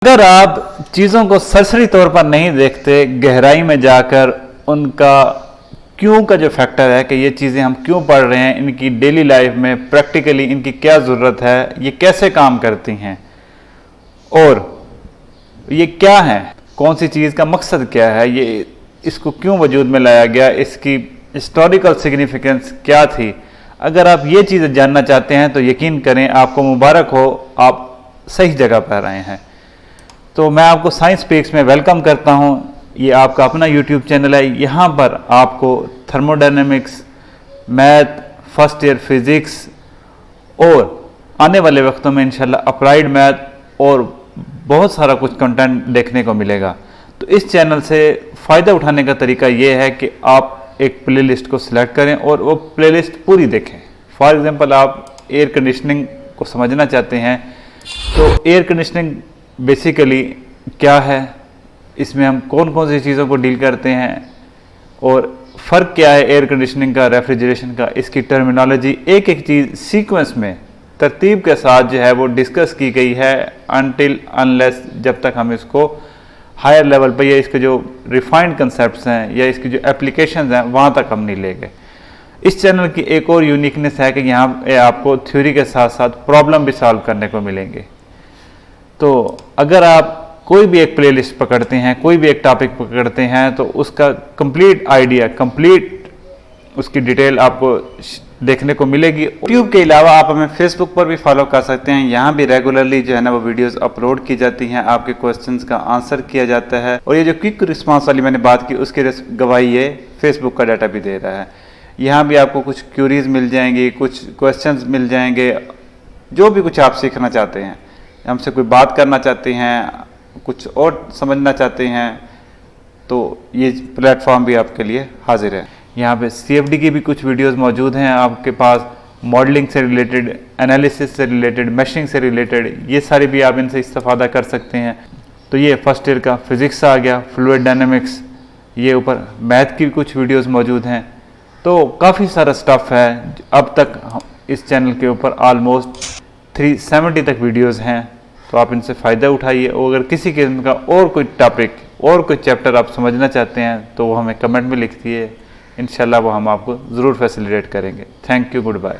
अगर आप चीज़ों को सरसरी तौर पर नहीं देखते, गहराई में जाकर उनका क्यों का जो फैक्टर है कि ये चीज़ें हम क्यों पढ़ रहे हैं, इनकी डेली लाइफ में प्रैक्टिकली इनकी क्या ज़रूरत है, ये कैसे काम करती हैं और ये क्या है, कौन सी चीज़ का मकसद क्या है, ये इसको क्यों वजूद में लाया गया, इसकी हिस्टोरिकल सिग्निफिकेंस क्या थी। अगर आप ये चीज़ें जानना चाहते हैं तो यकीन करें आपको मुबारक हो, आप सही जगह पर आए हैं। तो मैं आपको साइंस स्पीक्स में वेलकम करता हूं। ये आपका अपना यूट्यूब चैनल है। यहाँ पर आपको thermodynamics, math, first year physics और आने वाले वक्तों में इंशाल्लाह अप्लाइड मैथ और बहुत सारा कुछ कंटेंट देखने को मिलेगा। तो इस चैनल से फ़ायदा उठाने का तरीका ये है कि आप एक प्लेलिस्ट को सिलेक्ट करें और वो प्लेलिस्ट पूरी देखें। फॉर एग्ज़ाम्पल आप एयर कंडीशनिंग को समझना चाहते हैं तो एयर कंडीशनिंग बेसिकली क्या है, इसमें हम कौन कौन सी चीज़ों को डील करते हैं और फ़र्क क्या है एयर कंडीशनिंग का रेफ्रिजरेशन का, इसकी टर्मिनोलॉजी एक एक चीज़ सीक्वेंस में तरतीब के साथ जो है वो डिस्कस की गई है अनटिल अनलेस जब तक हम इसको हायर लेवल पर या इसके जो रिफाइंड कंसेप्ट्स हैं या इसकी जो एप्लीकेशंस हैं वहाँ तक हम नहीं ले गए। इस चैनल की एक और यूनिकनेस है कि यहाँ पे आपको थ्योरी के साथ साथ प्रॉब्लम भी सॉल्व करने को मिलेंगे। तो अगर आप कोई भी एक प्लेलिस्ट पकड़ते हैं, कोई भी एक टॉपिक पकड़ते हैं तो उसका कंप्लीट आइडिया, कंप्लीट उसकी डिटेल आपको देखने को मिलेगी। यूट्यूब के अलावा आप हमें फेसबुक पर भी फॉलो कर सकते हैं। यहाँ भी रेगुलरली जो है ना वो वीडियोस अपलोड की जाती हैं, आपके क्वेश्चंस का आंसर किया जाता है। और ये जो क्विक रिस्पांस वाली मैंने बात की उसकी गवाही ये फेसबुक का डाटा भी दे रहा है। यहाँ भी आपको कुछ क्यूरीज मिल जाएंगी, कुछ क्वेश्चंस मिल जाएंगे, जो भी कुछ आप सीखना चाहते हैं, हमसे कोई बात करना चाहते हैं, कुछ और समझना चाहते हैं तो ये प्लेटफॉर्म भी आपके लिए हाजिर है। यहाँ पे CFD की भी कुछ वीडियोस मौजूद हैं आपके पास, मॉडलिंग से रिलेटेड, एनालिसिस से रिलेटेड, मैशिंग से रिलेटेड, ये सारी भी आप इनसे इस्तेफादा कर सकते हैं। तो ये फर्स्ट ईयर का फिज़िक्स आ गया, फ्लूइड डायनामिक्स, ये ऊपर मैथ की कुछ वीडियोस मौजूद हैं। तो काफ़ी सारा स्टफ़ है। अब तक इस चैनल के ऊपर ऑलमोस्ट 370 तक वीडियोज़ हैं, तो आप इनसे फ़ायदा उठाइए। और अगर किसी किस्म का और कोई टॉपिक और कोई चैप्टर आप समझना चाहते हैं तो वो हमें कमेंट में लिख दिए, इंशाल्लाह वो हम आपको ज़रूर फैसिलिटेट करेंगे। Thank you, good bye.